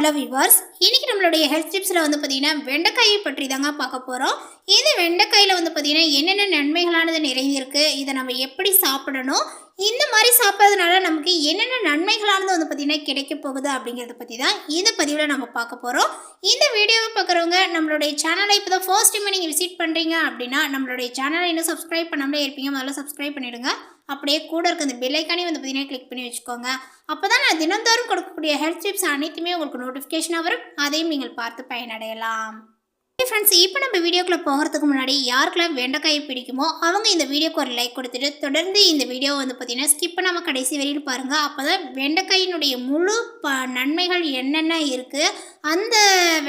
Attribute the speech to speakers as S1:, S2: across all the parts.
S1: Hello viewers, இன்னைக்கு நம்மளுடைய health டிப்ஸில் வந்து பார்த்தீங்கன்னா வெண்டைக்காயை பற்றி தாங்க பார்க்க போகிறோம். இந்த வெண்டைக்காயில் வந்து பார்த்தீங்கன்னா என்னென்ன நன்மைகளானது நிறைந்திருக்கு, இதை நம்ம எப்படி சாப்பிடணும், இந்த மாதிரி சாப்பிட்றதுனால நமக்கு என்னென்ன நன்மைகளானது வந்து பார்த்தீங்கன்னா கிடைக்க போகுது அப்படிங்கிறத பற்றி தான் இந்த பதிவில் நம்ம பார்க்க போகிறோம். இந்த வீடியோவை பார்க்குறவங்க நம்மளுடைய சேனலை இப்போ தான் ஃபர்ஸ்ட் டைம் நீங்கள் விசிட் பண்ணுறீங்க அப்படின்னா நம்மளுடைய சேனலை இன்னும் சப்ஸ்கிரைப் பண்ணாமலே இருப்பீங்க, முதல்ல சப்ஸ்கிரைப் பண்ணிவிடுங்க. அப்படியே கூட இருக்க அந்த பெல் ஐக்கானே வந்து பார்த்தீங்கன்னா கிளிக் பண்ணி வச்சுக்கோங்க. அப்போ தான் நான் தினந்தோறும் கொடுக்கக்கூடிய ஹெல்த் டிப்ஸ் அனைத்துமே உங்களுக்கு நோட்டிஃபிகேஷனாக வரும், அதையும் நீங்கள் பார்த்து பயனடையலாம். ஃப்ரெண்ட்ஸ், இப்போ நம்ம வீடியோக்குள்ளே போகிறதுக்கு முன்னாடி யாருக்கெல்லாம் வெண்டைக்காயை பிடிக்குமோ அவங்க இந்த வீடியோக்கு ஒரு லைக் கொடுத்துட்டு தொடர்ந்து இந்த வீடியோவை வந்து பார்த்தீங்கன்னா ஸ்கிப் பண்ணாமல் கடைசி வரையில் பாருங்கள். அப்போ தான் வெண்டைக்காயினுடைய முழு நன்மைகள் என்னென்ன இருக்குது, அந்த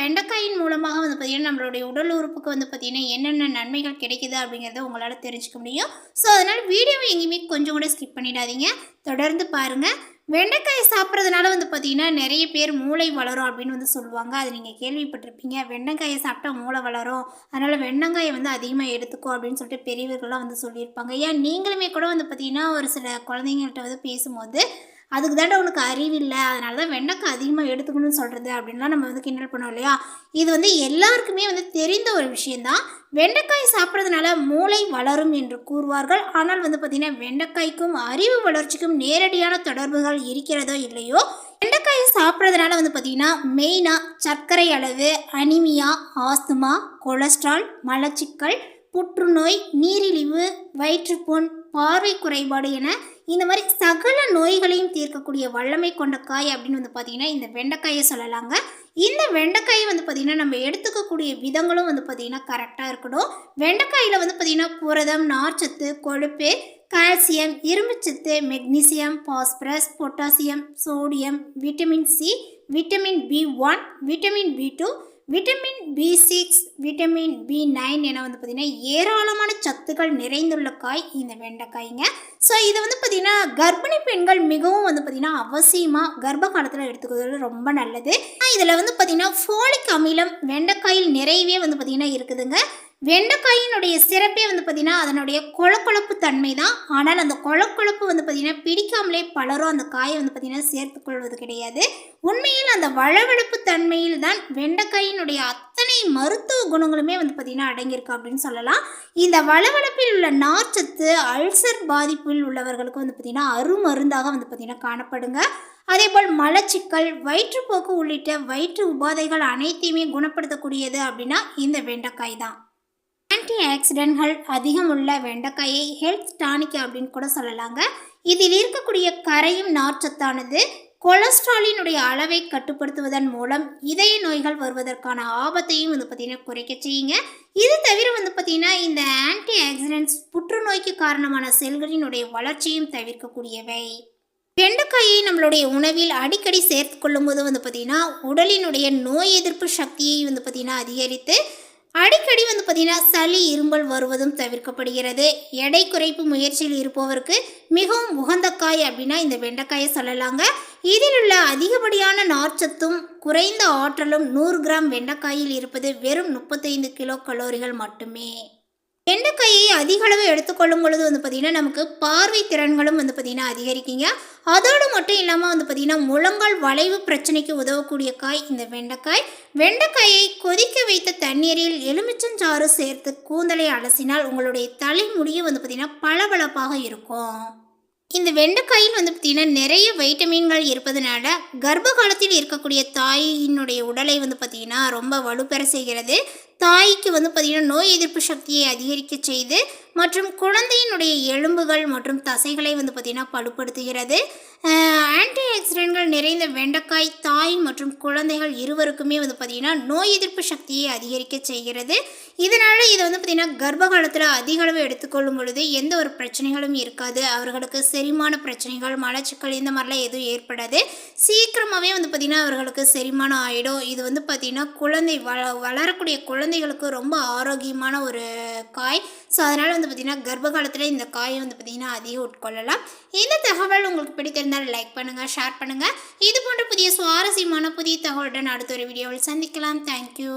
S1: வெண்டைக்காயின் மூலமாக வந்து பார்த்திங்கன்னா நம்மளுடைய உடல் உறுப்புக்கு வந்து பார்த்திங்கன்னா என்னென்ன நன்மைகள் கிடைக்குது அப்படிங்கிறத உங்களால் தெரிஞ்சுக்க முடியும். ஸோ அதனால் வீடியோவை எங்கேயுமே கொஞ்சம் கூட ஸ்கிப் பண்ணிடாதீங்க, தொடர்ந்து பாருங்கள். வெண்டைக்காயை சாப்பிட்றதுனால வந்து பார்த்திங்கன்னா நிறைய பேர் மூளை வளரும் அப்படின்னு வந்து சொல்லுவாங்க. அது நீங்கள் கேள்விப்பட்டிருப்பீங்க. வெண்டைக்காயை சாப்பிட்டா மூளை வளரும், அதனால் வெண்டைக்காயை வந்து அதிகமாக எடுத்துக்கோ அப்படின்னு சொல்லிட்டு பெரியவர்கள்லாம் வந்து சொல்லியிருப்பாங்க. ஏன் நீங்களுமே கூட வந்து பார்த்திங்கன்னா ஒரு சில குழந்தைங்கள்ட்ட வந்து பேசும்போது அதுக்கு தாண்டா உனக்கு அறிவில்லை, அதனால தான் வெண்டைக்காய் அதிகமாக எடுத்துக்கணும்னு சொல்கிறது அப்படின்லாம் நம்ம வந்து கிண்டல் பண்ணோம் இல்லையா. இது வந்து எல்லாருக்குமே வந்து தெரிந்த ஒரு விஷயந்தான். வெண்டைக்காய் சாப்பிட்றதுனால மூளை வளரும் என்று கூறுவார்கள். ஆனால் வந்து பார்த்திங்கன்னா வெண்டைக்காய்க்கும் அறிவு வளர்ச்சிக்கும் நேரடியான தொடர்புகள் இருக்கிறதோ இல்லையோ, வெண்டைக்காயை சாப்பிட்றதுனால வந்து பார்த்திங்கன்னா மெயினாக சர்க்கரை அளவு, அனிமியா, ஆஸ்துமா, கொலஸ்ட்ரால், மலச்சிக்கல், புற்றுநோய், நீரிழிவு, வயிற்றுப்புண், பார்வை குறைபாடு என இந்த மாதிரி சகல நோய்களையும் தீர்க்கக்கூடிய வல்லமை கொண்ட காய் அப்படின்னு வந்து பார்த்திங்கன்னா இந்த வெண்டைக்காயை சொல்லலாங்க. இந்த வெண்டைக்காயை வந்து பார்த்திங்கன்னா நம்ம எடுத்துக்கக்கூடிய விதங்களும் வந்து பார்த்திங்கன்னா கரெக்டாக இருக்கணும். வெண்டைக்காயில் வந்து பார்த்திங்கன்னா புரதம், நார்ச்சத்து, கொழுப்பு, கால்சியம், இரும்புச்சத்து, magnesium, phosphorus, potassium, sodium, vitamin C, vitamin B1, vitamin B2, vitamin B6, vitamin B9 என வந்து பார்த்திங்கன்னா ஏராளமான சத்துக்கள் நிறைந்துள்ள காய் இந்த வெண்டைக்காய்ங்க. ஸோ இதை வந்து பார்த்திங்கன்னா கர்ப்பிணி பெண்கள் மிகவும் வந்து பார்த்திங்கன்னா அவசியமாக கர்ப்ப காலத்தில் எடுத்துக்கிறது ரொம்ப நல்லது. இதில் வந்து பார்த்திங்கன்னா ஃபோலிக் அமிலம் வெண்டைக்காயில் நிறையவே வந்து பார்த்திங்கன்னா இருக்குதுங்க. வெண்டைக்காயினுடைய சிறப்பே வந்து பார்த்திங்கன்னா அதனுடைய கொழக்கொழப்பு தன்மை தான். ஆனால் அந்த கொழக்கொழப்பு வந்து பார்த்திங்கன்னா பிடிக்காமலே பலரும் அந்த காயை வந்து பார்த்திங்கன்னா சேர்த்துக்கொள்வது கிடையாது. உண்மையில் அந்த வளவளப்பு தன்மையில் தான் வெண்டைக்காயினுடைய அத்தனை மருத்துவ குணங்களுமே வந்து பார்த்திங்கன்னா அடங்கியிருக்கு அப்படின்னு சொல்லலாம். இந்த வளவளப்பில் உள்ள நார்ச்சத்து அல்சர் பாதிப்பில் உள்ளவர்களுக்கு வந்து பார்த்திங்கன்னா அருமருந்தாக வந்து பார்த்திங்கன்னா காணப்படுங்க. அதேபோல் மலச்சிக்கல், வயிற்றுப்போக்கு உள்ளிட்ட வயிற்று உபாதைகள் அனைத்தையுமே குணப்படுத்தக்கூடியது அப்படின்னா இந்த வெண்டைக்காய் தான். ஆன்டி ஆக்சிடென்ட்கள் அதிகம் உள்ள வெண்டைக்காயை ஹெல்த் டானிக் அப்படின்னு கூட சொல்லலாங்க. இதில் இருக்கக்கூடிய கரையும் நார்ச்சத்தானது கொலஸ்ட்ராலினுடைய அளவை கட்டுப்படுத்துவதன் மூலம் இதய நோய்கள் வருவதற்கான ஆபத்தையும் வந்து பார்த்திங்கன்னா குறைக்க செய்யுங்க. இது தவிர வந்து பார்த்திங்கன்னா இந்த ஆன்டி ஆக்சிடென்ட்ஸ் புற்றுநோய்க்கு காரணமான செல்களினுடைய வளர்ச்சியும் தவிர்க்கக்கூடியவை. வெண்டைக்காயை நம்மளுடைய உணவில் அடிக்கடி சேர்த்து கொள்ளும் போது வந்து பார்த்திங்கன்னா உடலினுடைய நோய் எதிர்ப்பு சக்தியை வந்து பார்த்திங்கன்னா அதிகரித்து அடிக்கடி வந்து பார்த்திங்கன்னா சளி, இருமல் வருவதும் தவிர்க்கப்படுகிறது. எடை குறைப்பு முயற்சியில் இருப்பவருக்கு மிகவும் உகந்த காய் அப்படின்னா இந்த வெண்டைக்காயை சொல்லலாங்க. இதில் உள்ள அதிகப்படியான நார்ச்சத்தும் குறைந்த ஆற்றலும் 100 கிராம் வெண்டைக்காயில் இருப்பது வெறும் 35 கிலோ கலோரிகள் மட்டுமே. வெண்டைக்காயை அதிக அளவு எடுத்துக்கொள்ளும் பொழுது வந்து பார்த்திங்கன்னா நமக்கு பார்வை திறன்களும் வந்து பார்த்திங்கன்னா அதிகரிக்குங்க. அதோடு மட்டும் இல்லாமல் வந்து பார்த்திங்கன்னா முழங்கால் வளைவு பிரச்சனைக்கு உதவக்கூடிய காய் இந்த வெண்டைக்காய். வெண்டைக்காயை கொதிக்க வைத்த தண்ணீரில் எலுமிச்சஞ்சாறு சேர்த்து கூந்தலை அலசினால் உங்களுடைய தலைமுடியும் வந்து பார்த்திங்கன்னா பளபளப்பாக இருக்கும். இந்த வெண்டைக்காயில் வந்து பார்த்திங்கன்னா நிறைய வைட்டமின்கள் இருப்பதனால கர்ப்ப காலத்தில் இருக்கக்கூடிய தாயினுடைய உடலை வந்து பார்த்திங்கன்னா ரொம்ப வலுப்பெற செய்கிறது. தாய்க்கு வந்து பார்த்திங்கன்னா நோய் எதிர்ப்பு சக்தியை அதிகரிக்க செய்து மற்றும் குழந்தையினுடைய எலும்புகள் மற்றும் தசைகளை வந்து பார்த்திங்கன்னா பலுப்படுத்துகிறது. ஆன்டி ஆக்சிடென்ட்கள் நிறைந்த வெண்டைக்காய் தாய் மற்றும் குழந்தைகள் இருவருக்குமே வந்து பார்த்திங்கன்னா நோய் எதிர்ப்பு சக்தியை அதிகரிக்க செய்கிறது. இதனால் இதை வந்து பார்த்திங்கன்னா கர்ப்ப காலத்தில் அதிக அளவு எடுத்துக்கொள்ளும் பொழுது எந்த ஒரு பிரச்சனைகளும் இருக்காது. அவர்களுக்கு செரிமான பிரச்சனைகள், மலச்சிக்கல் இந்த மாதிரிலாம் எதுவும் ஏற்படாது. சீக்கிரமாகவே வந்து பார்த்திங்கன்னா அவர்களுக்கு செரிமானம் ஆகிடும். இது வந்து பார்த்திங்கன்னா குழந்தை வளரக்கூடிய குழந்தைகளுக்கு ரொம்ப ஆரோக்கியமான ஒரு காய். ஸோ அதனால் வந்து பார்த்திங்கன்னா கர்ப்ப காலத்தில் இந்த காயை வந்து பார்த்திங்கன்னா அதிகம் உட்கொள்ளலாம். இந்த தகவல் உங்களுக்கு பிடித்திருந்தால் லைக் பண்ணுங்கள், ஷேர் பண்ணுங்கள். இது போன்ற புதிய சுவாரஸ்யமான புதிய தகவலுடன் அடுத்த ஒரு வீடியோவில் சந்திக்கலாம். தேங்க்யூ.